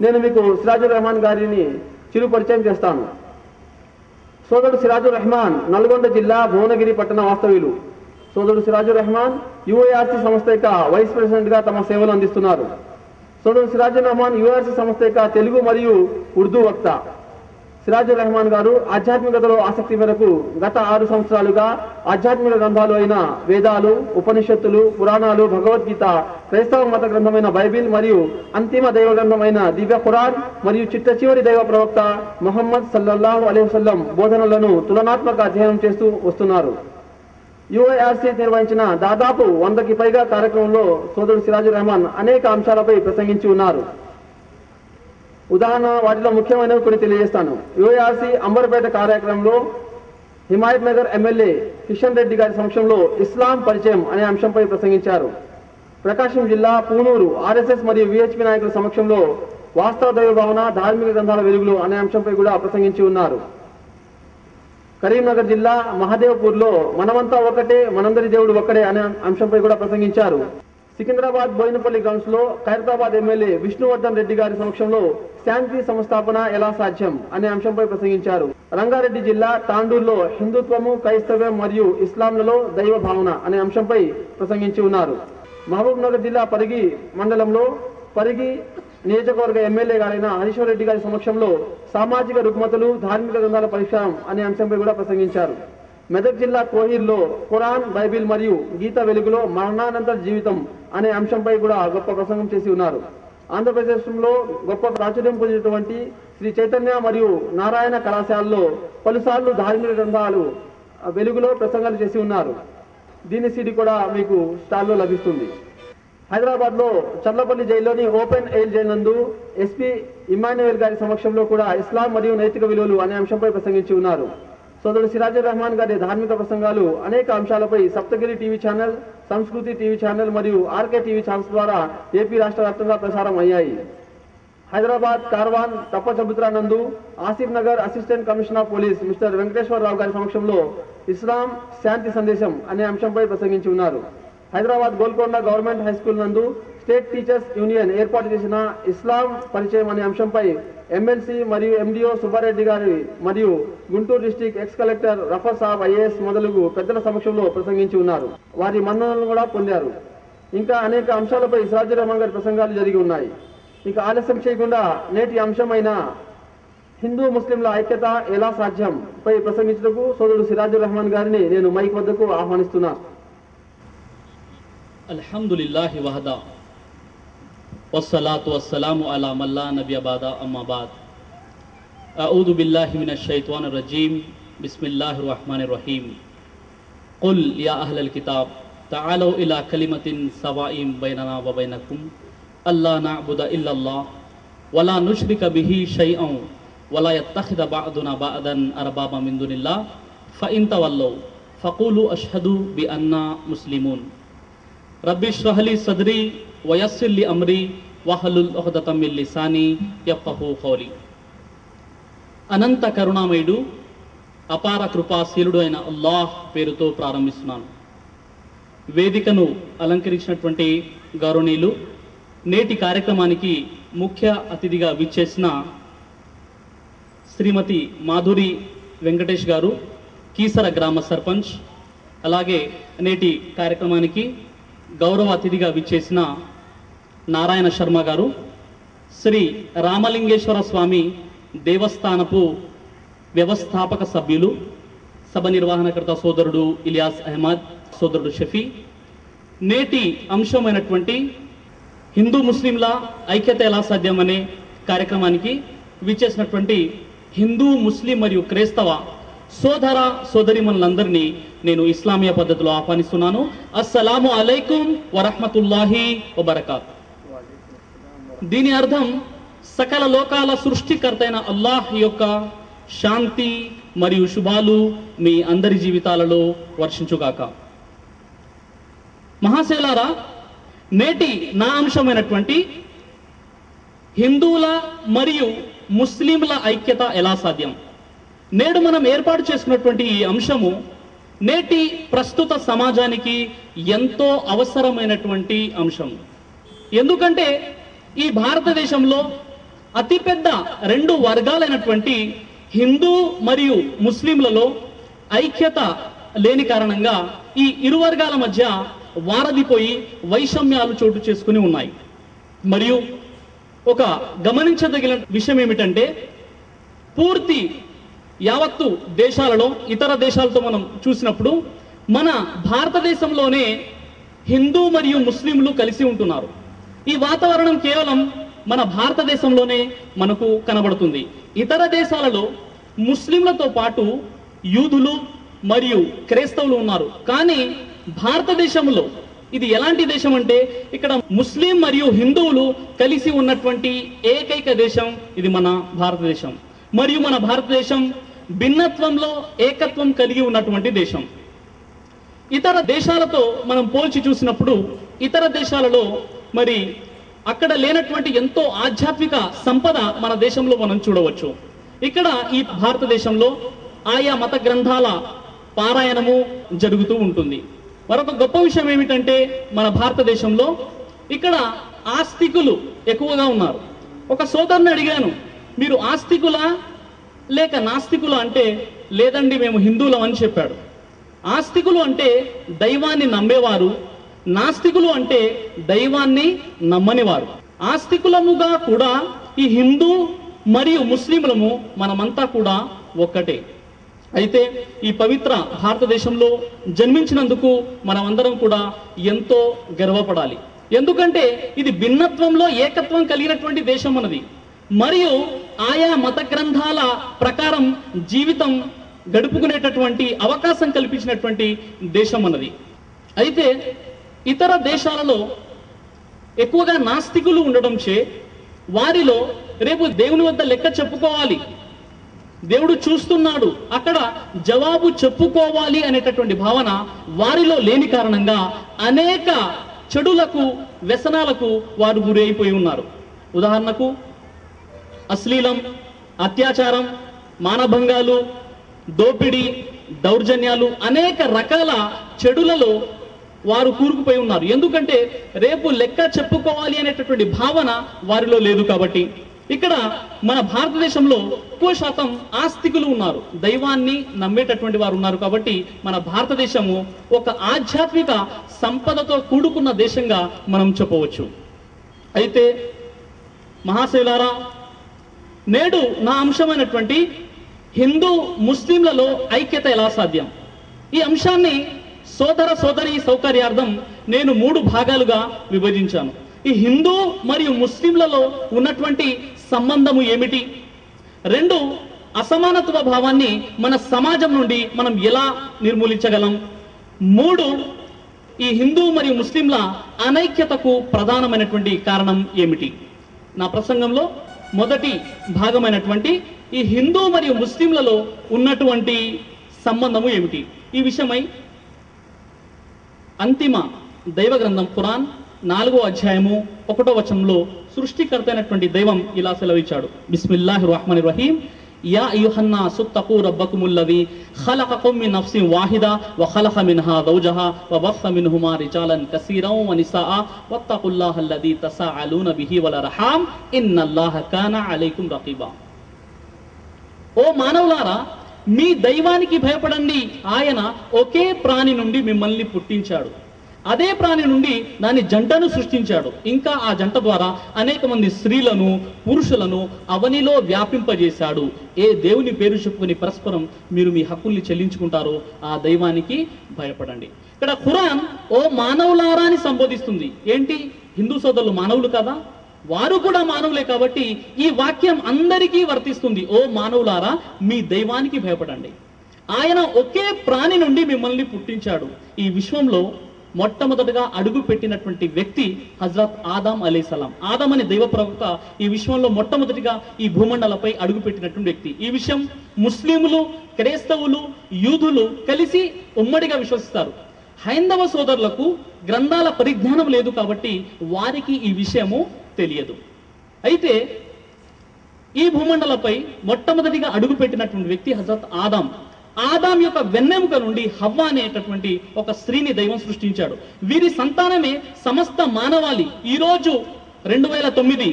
నేను మీకు సిరాజుర్ రెహమాన్ గారిని చిరు పరిచయం చేస్తాను. సోదరుడు సిరాజుర్ రెహమాన్ నల్గొండ జిల్లా భువనగిరి పట్టణ వాస్తవ్యులు. సోదరుడు సిరాజుర్ రెహమాన్ యుఐఆర్సీ సంస్థ యొక్క వైస్ ప్రెసిడెంట్ గా తమ సేవలు అందిస్తున్నారు. సోదరుడు సిరాజుర్ రెహమాన్ యుఐఆర్సీ సంస్థ యొక్క తెలుగు మరియు ఉర్దూ వక్త. సిరాజుర్ రెహమాన్ గారు ఆధ్యాత్మికతలో ఆసక్తి మేరకు గత 6 సంవత్సరాలుగా ఆధ్యాత్మిక గ్రంథాలు అయిన వేదాలు, ఉపనిషత్తులు, పురాణాలు, భగవద్గీత, క్రైస్తవ మత గ్రంథమైన బైబిల్ మరియు అంతిమ దైవ గ్రంథమైన దివ్య ఖురాన్ మరియు చిట్ట చివరి దైవ ప్రవక్త ముహమ్మద్ సల్లల్లాహు అలైహి వసల్లం బోధనలను తులనాత్మక అధ్యయనం చేస్తూ వస్తున్నారు. యుఐఆర్సీ నిర్వహించిన దాదాపు 100కి పైగా కార్యక్రమంలో సోదరుడు సిరాజుర్ రెహమాన్ అనేక అంశాలపై ప్రసంగించి ఉన్నారు. ఉదాహరణ వాటిలో ముఖ్యమైనవి కొన్ని తెలియజేస్తాను. యుఐఆర్సీ అంబర్పేట కార్యక్రమంలో హిమాయత్ నగర్ ఎమ్మెల్యే కిషన్ రెడ్డి గారి సమక్షంలో ఇస్లాం పరిచయం అనే అంశంపై ప్రసంగించారు. ప్రకాశం జిల్లా పూనూరు ఆర్ఎస్ఎస్ మరియు విహెచ్పి నాయకుల సమక్షంలో వాస్తవ దైవ భావన, ధార్మిక గ్రంథాల వెలుగులు అనే అంశంపై కూడా ప్రసంగించి ఉన్నారు. కరీంనగర్ జిల్లా మహదేవ్పూర్లో మనమంతా ఒకటే, మనందరి దేవుడు ఒక్కడే అనే అంశంపై కూడా ప్రసంగించారు. సికింద్రాబాద్ బోయినపల్లి గ్రౌండ్స్ లో ఖైరతాబాద్ ఎమ్మెల్యే విష్ణువర్ధన్ రెడ్డి గారి సమక్షంలో శాంతి సంస్థాపన ఎలా సాధ్యం అనే అంశంపై ప్రసంగించారు. రంగారెడ్డి జిల్లా తాండూరులో హిందుత్వము, క్రైస్తవ్యం మరియు ఇస్లాంలలో దైవ భావన అనే అంశంపై ప్రసంగించి ఉన్నారు. మహబూబ్ నగర్ జిల్లా పరిగి మండలంలో పరిగి నియోజకవర్గ ఎమ్మెల్యే గారైన హరీశ్వర్ రెడ్డి గారి సమక్షంలో సామాజిక రుగ్మతలు, ధార్మిక గ్రంథాల పరిష్కారం అనే అంశంపై కూడా ప్రసంగించారు. మెదక్ జిల్లా కోహీర్లో ఖురాన్, బైబిల్ మరియు గీత వెలుగులో మరణానంతర జీవితం అనే అంశంపై కూడా గొప్ప ప్రసంగం చేసి ఉన్నారు. ఆంధ్రప్రదేశ్లో గొప్ప ప్రాచుర్యం పొందినటువంటి శ్రీ చైతన్య మరియు నారాయణ కళాశాలలో పలుసార్లు ధార్మిక గ్రంథాలు వెలుగులో ప్రసంగాలు చేసి ఉన్నారు. దీని సీడీ కూడా మీకు స్టాల్లో లభిస్తుంది. హైదరాబాద్ లో చర్లపల్లి జైల్లోని ఓపెన్ ఎయిర్ జైల్ నందు ఎస్పీ ఇమాన్యుయల్ గారి సమక్షంలో కూడా ఇస్లాం మరియు నైతిక విలువలు అనే అంశంపై ప్రసంగించి ఉన్నారు. సోదరుడు సిరాజుర్ రెహమాన్ గారి ధార్మిక ప్రసంగాలు అనేక అంశాలపై Saptagiri TV channel, Sanskriti TV channel మరియు ఆర్కే టీవీ ఛానల్స్ ద్వారా ఏపీ రాష్ట్ర వ్యాప్తంగా ప్రసారం అయ్యాయి. హైదరాబాద్ కార్వాన్ తప్పచబుత్రా నందు Asif Nagar assistant commissioner of police mister Venkateswararao గారి సమక్షంలో ఇస్లాం శాంతి సందేశం అనే అంశంపై ప్రసంగించి ఉన్నారు. Hyderabad Golconda government high school నందు స్టేట్ టీచర్స్ యూనియన్ ఏర్పాటు చేసిన ఇస్లాం పరిచయం అనే అంశంపై ఎమ్మెల్సీ మరియు ఎండిఓ సుబ్బారెడ్డి గారి మరియు గుంటూరు డిస్టిక్ ఎక్స్ కలెక్టర్ రఫర్ సాబ్ ఐఏఎస్ మొదలగు పెద్దల సమక్షంలో ప్రసంగించి ఉన్నారు. వారి మన్ననలు కూడా పొందారు. ఇంకా అనేక అంశాలపై సిరాజుర్ రెహమాన్ గారి ప్రసంగాలు జరిగి ఉన్నాయి. ఇక ఆలస్యం చేయకుండా నేటి అంశమైన హిందూ ముస్లింల ఐక్యత ఎలా సాధ్యం పై ప్రసంగించడానికి సోదరుడు సిరాజుర్ రెహమాన్ గారిని నేను మైక్ వద్దకు ఆహ్వానిస్తున్నా. అల్హమ్దులిల్లాహి వహదా వస్సలాతు వస్సలాము అలా మల్లా నబీ అబాదా అమ్మా బాద్. అఊదు బిల్లాహి మినష్ షైతానిర్ రజీం. బిస్మిల్లాహిర్ రహ్మానిర్ రహీం. ఖుల్ యా అహ్లల్ కితాబ్ తఆలూ ఇలా కలిమతిన్ సవాయిం బైననా వ బైనకుం అల్లా నఅబుద ఇల్లల్లాహ్ వలా నుష్రిక బిహి షైఅన్ వలా యత్తఖిద బఅదునా బఅదన్ అర్బాబా మిన్ దునిల్లాహ్ ఫఇన్ తవల్లూ ఫఖూలు అష్హదు బిఅన్నా ముస్లిమూన్. రబ్బి ఇష్రహ్ లీ సద్రీ వయస్సిర్ లీ అమ్రీ వహలుల్ ఉఖ్దతం మిన్ లిసానీ యఫ్ఖహూ ఖౌలీ. అనంత కరుణామయుడు, అపార కృపాశీలుడు అయిన అల్లాహ్ పేరుతో ప్రారంభిస్తున్నాను. వేదికను అలంకరించినటువంటి గౌరవనీయులు, నేటి కార్యక్రమానికి ముఖ్య అతిథిగా విచ్చేసిన శ్రీమతి మాధురి వెంకటేష్ గారు, కీసర గ్రామ సర్పంచ్, అలాగే నేటి కార్యక్రమానికి గౌరవ అతిథిగా విచ్చేసిన నారాయణ శర్మ గారు, శ్రీ రామలింగేశ్వర స్వామి దేవస్థానపు వ్యవస్థాపక సభ్యులు, సభ నిర్వహణకర్త సోదరుడు ఇలియాస్ అహ్మద్, సోదరుడు షఫీ, నేటి అంశమైనటువంటి హిందూ ముస్లింల ఐక్యత ఎలా సాధ్యమనే కార్యక్రమానికి విచ్చేసినటువంటి హిందూ, ముస్లిం మరియు క్రైస్తవ సోదర సోదరిమణులందరినీ నేను ఇస్లామియా పద్ధతిలో ఆహ్వానిస్తున్నాను. అస్సలాము అలైకుం వరహ్మతుల్లాహి వబరకాత్. దీని అర్థం సకల లోకాల సృష్టికర్త అయిన అల్లాహ్ యొక్క శాంతి మరియు శుభాలు మీ అందరి జీవితాలలో వర్షించుగాక. మహాశయులారా, నేటి నా అంశమైనటువంటి హిందువుల మరియు ముస్లింల ఐక్యత ఎలా సాధ్యం, నేడు మనం ఏర్పాటు చేసుకున్నటువంటి ఈ అంశము నేటి ప్రస్తుత సమాజానికి ఎంతో అవసరమైనటువంటి అంశం. ఎందుకంటే ఈ భారతదేశంలో అతిపెద్ద రెండు వర్గాలైనటువంటి హిందూ మరియు ముస్లింలలో ఐక్యత లేని కారణంగా ఈ ఇరు వర్గాల మధ్య వారధిపోయి వైషమ్యాలు చోటు చేసుకుని ఉన్నాయి. మరియు ఒక గమనించదగిన విషయం ఏమిటంటే, పూర్తి యావత్తు దేశాలలో ఇతర దేశాలతో మనం చూసినప్పుడు మన భారతదేశంలోనే హిందూ మరియు ముస్లింలు కలిసి ఉంటున్నారు. ఈ వాతావరణం కేవలం మన భారతదేశంలోనే మనకు కనబడుతుంది. ఇతర దేశాలలో ముస్లింలతో పాటు యూదులు మరియు క్రైస్తవులు ఉన్నారు. కానీ భారతదేశంలో ఇది ఎలాంటి దేశం అంటే, ఇక్కడ ముస్లిం మరియు హిందువులు కలిసి ఉన్నటువంటి ఏకైక దేశం ఇది మన భారతదేశం. మరియు మన భారతదేశం భిన్నత్వంలో ఏకత్వం కలిగి ఉన్నటువంటి దేశం. ఇతర దేశాలతో మనం పోల్చి చూసినప్పుడు ఇతర దేశాలలో మరి అక్కడ లేనటువంటి ఎంతో ఆధ్యాత్మిక సంపద మన దేశంలో మనం చూడవచ్చు. ఇక్కడ ఈ భారతదేశంలో ఆయా మత గ్రంథాల పారాయణము జరుగుతూ ఉంటుంది. మరొక గొప్ప విషయం ఏమిటంటే, మన భారతదేశంలో ఇక్కడ ఆస్తికులు ఎక్కువగా ఉన్నారు. ఒక సోదరుని అడిగాను, మీరు ఆస్తికులా లేక నాస్తికులు అంటే, లేదండి మేము హిందువులం అని చెప్పాడు. ఆస్తికులు అంటే దైవాన్ని నమ్మేవారు, నాస్తికులు అంటే దైవాన్ని నమ్మనివారు. ఆస్తికులముగా కూడా ఈ హిందూ మరియు ముస్లింలము మనమంతా కూడా ఒక్కటే. అయితే ఈ పవిత్ర భారతదేశంలో జన్మించినందుకు మనమందరం కూడా ఎంతో గర్వపడాలి. ఎందుకంటే ఇది భిన్నత్వంలో ఏకత్వం కలిగినటువంటి దేశం అన్నది. మరియు ఆయా మత గ్రంథాల ప్రకారం జీవితం గడుపుకునేటటువంటి అవకాశం కల్పించినటువంటి దేశం అన్నది. అయితే ఇతర దేశాలలో ఎక్కువగా నాస్తికులు ఉండడం చే వారిలో రేపు దేవుని వద్ద లెక్క చెప్పుకోవాలి, దేవుడు చూస్తున్నాడు, అక్కడ జవాబు చెప్పుకోవాలి అనేటటువంటి భావన వారిలో లేని కారణంగా అనేక చెడులకు వ్యసనాలకు వారు గురి అయిపోయి ఉన్నారు. ఉదాహరణకు అశ్లీలం, అత్యాచారం, మానభంగాలు, దోపిడీ, దౌర్జన్యాలు, అనేక రకాల చెడులలో వారు కూరుకుపోయి ఉన్నారు. ఎందుకంటే రేపు లెక్క చెప్పుకోవాలి అనేటటువంటి భావన వారిలో లేదు. కాబట్టి ఇక్కడ మన భారతదేశంలో ఎక్కువ శాతం ఆస్తికులు ఉన్నారు, దైవాన్ని నమ్మేటటువంటి వారు ఉన్నారు. కాబట్టి మన భారతదేశము ఒక ఆధ్యాత్మిక సంపదతో కూడుకున్న దేశంగా మనం చెప్పవచ్చు. అయితే మహాశివులారా, నేడు నా అంశమైనటువంటి హిందూ ముస్లింలలో ఐక్యత ఎలా సాధ్యం, ఈ అంశాన్ని సోదర సోదరి సౌకర్యార్థం నేను 3 భాగాలుగా విభజించాను. ఈ హిందూ మరియు ముస్లింలలో ఉన్నటువంటి సంబంధము ఏమిటి, 2 అసమానత్వ భావాన్ని మన సమాజం నుండి మనం ఎలా నిర్మూలించగలం, 3 ఈ హిందూ మరియు ముస్లింల అనైక్యతకు ప్రధానమైనటువంటి కారణం ఏమిటి. నా ప్రసంగంలో మొదటి భాగమైనటువంటి ఈ హిందూ మరియు ముస్లింలలో ఉన్నటువంటి సంబంధము ఏమిటి, ఈ విషయమై అంతిమ దైవ గ్రంథం ఖురాన్ 4వ అధ్యాయము 1వ వచనంలో సృష్టికర్త అయినటువంటి దైవం ఇలా సెలవిచ్చాడు. బిస్మిల్లాహిర్ రహ్మానిర్ రహీం. యా అయ్యుహన్నాసు తఖూ రబ్బకుముల్లదీ ఖలఖకుమ్ మిన్ నఫ్సిన్ వాహిదా వ ఖలఖ మిన్హా జౌజహా వ బస్స మిన్హుమా రిజాలన్ కసీరన్ వ నిసాఆ వత్తఖుల్లాహల్లదీ తసాఅలూన బిహి వల్ అర్హామ్ ఇన్నల్లాహ కాన అలైకుం రఖీబా. ఓ మానవులారా, మీ దైవానికి భయపడండి. ఆయన ఒకే ప్రాణి నుండి మిమ్మల్ని పుట్టించాడు, అదే ప్రాణి నుండి దాని జంటను సృష్టించాడు. ఇంకా ఆ జంట ద్వారా అనేక మంది స్త్రీలను పురుషులను అవనిలో వ్యాపింపజేశాడు. ఏ దేవుని పేరు చెప్పుకుని పరస్పరం మీరు మీ హక్కుల్ని చెల్లించుకుంటారో ఆ దైవానికి భయపడండి. ఇక్కడ ఖురాన్ ఓ మానవులారా అని సంబోధిస్తుంది. ఏంటి, హిందూ సోదరులు మానవులు కదా, వారు కూడా మానవులే. కాబట్టి ఈ వాక్యం అందరికీ వర్తిస్తుంది. ఓ మానవులారా, మీ దైవానికి భయపడండి. ఆయన ఒకే ప్రాణి నుండి మిమ్మల్ని పుట్టించాడు. ఈ విశ్వంలో మొట్టమొదటిగా అడుగు పెట్టినటువంటి వ్యక్తి హజరత్ ఆదం అలైహిస్సలాం. ఆదం అనే దైవ ప్రవక్త ఈ విశ్వంలో మొట్టమొదటిగా ఈ భూమండలపై అడుగు పెట్టినటువంటి వ్యక్తి. ఈ విషయం ముస్లింలు, క్రైస్తవులు, యూదులు కలిసి ఉమ్మడిగా విశ్వసిస్తారు. హైందవ సోదరులకు గ్రంథాల పరిజ్ఞానం లేదు కాబట్టి వారికి ఈ విషయము తెలియదు. అయితే ఈ భూమండలపై మొట్టమొదటిగా అడుగు పెట్టినటువంటి వ్యక్తి హజరత్ ఆదం. ఆదాం యొక్క వెన్నెముక నుండి హవ్వ అనేటటువంటి ఒక స్త్రీని దైవం సృష్టించాడు. వీరి సంతానమే సమస్త మానవాళి. ఈరోజు 2009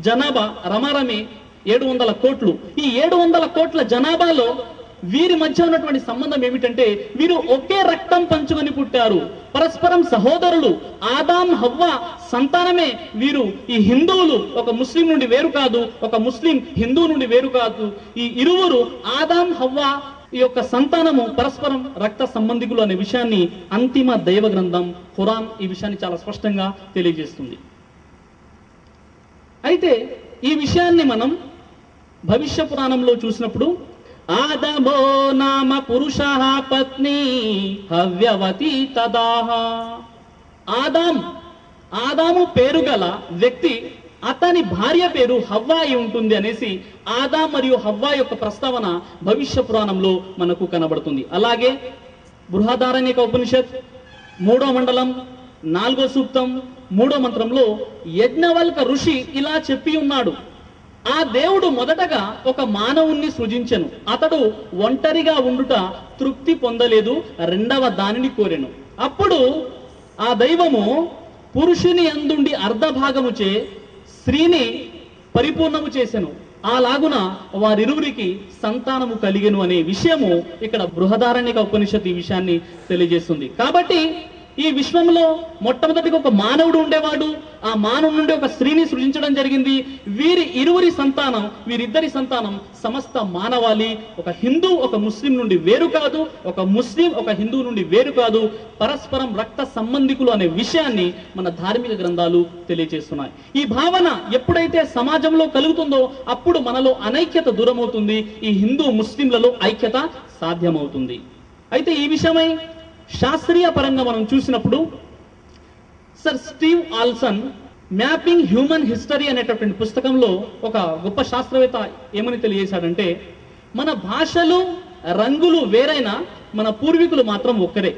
జనాభా రమారమి 700 కోట్లు. ఈ 700 కోట్ల జనాభాలో వీరి మధ్య ఉన్నటువంటి సంబంధం ఏమిటంటే వీరు ఒకే రక్తం పంచుకొని పుట్టారు, పరస్పరం సహోదరులు. ఆదాం హవ్వ సంతానమే వీరు. ఈ హిందువులు ఒక ముస్లిం నుండి వేరు కాదు, ఒక ముస్లిం హిందువు నుండి వేరు కాదు. ఈ ఇరువురు ఆదాం హవ్వ ఈ యొక్క సంతానము పరస్పరం రక్త సంబంధికులు అనే విషయాన్ని అంతిమ దైవ గ్రంథం ఖురాన్ ఈ విషయాన్ని చాలా స్పష్టంగా తెలియజేస్తుంది. అయితే ఈ విషయాన్ని మనం భవిష్య పురాణంలో చూసినప్పుడు ఆదమో నామ పురుష పత్ని హవ్యవతి తదాహ. ఆదాము పేరు గల వ్యక్తి, అతని భార్య పేరు హవ్వ అయి ఉంటుంది అనేసి ఆదాం మరియు హవ్వ యొక్క ప్రస్తావన భవిష్య పురాణంలో మనకు కనబడుతుంది. అలాగే బృహదారణ్యక ఉపనిషత్ 3వ మండలం 4వ సూక్తం 3వ మంత్రంలో యజ్ఞవల్క ఋషి ఇలా చెప్పి ఉన్నాడు, ఆ దేవుడు మొదటగా ఒక మానవుణ్ణి సృజించెను, అతడు ఒంటరిగా ఉండుట తృప్తి పొందలేదు, రెండవ దానిని కోరెను. అప్పుడు ఆ దైవము పురుషుని అందుండి అర్ధభాగముచే స్త్రీని పరిపూర్ణము చేసెను, అలాగున వారిరువురికి సంతానము కలిగెను అనే విషయము ఇక్కడ బృహదారణ్యక ఉపనిషత్ ఈ విషయాన్ని తెలియజేస్తుంది. కాబట్టి ఈ విశ్వంలో మొట్టమొదటిగా ఒక మానవుడు ఉండేవాడు, ఆ మానవుడు నుండి ఒక స్త్రీని సృజించడం జరిగింది. వీరిద్దరి సంతానం సమస్త మానవాళి. ఒక హిందూ ఒక ముస్లిం నుండి వేరు కాదు, ఒక ముస్లిం ఒక హిందువు నుండి వేరు కాదు, పరస్పరం రక్త సంబంధికులు అనే విషయాన్ని మన ధార్మిక గ్రంథాలు తెలియజేస్తున్నాయి. ఈ భావన ఎప్పుడైతే సమాజంలో కలుగుతుందో అప్పుడు మనలో అనైక్యత దూరమవుతుంది, ఈ హిందూ ముస్లింలలో ఐక్యత సాధ్యమవుతుంది. అయితే ఈ విషయమై శాస్త్రీయ పరంగా మనం చూసినప్పుడు sir Steve Olson mapping human history అనేటటువంటి పుస్తకంలో ఒక గొప్ప శాస్త్రవేత్త ఏమని తెలియజేశాడంటే, మన భాషలు రంగులు వేరైనా మన పూర్వీకులు మాత్రం ఒక్కరే.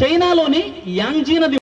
చైనాలోని యాంగ్జీ నది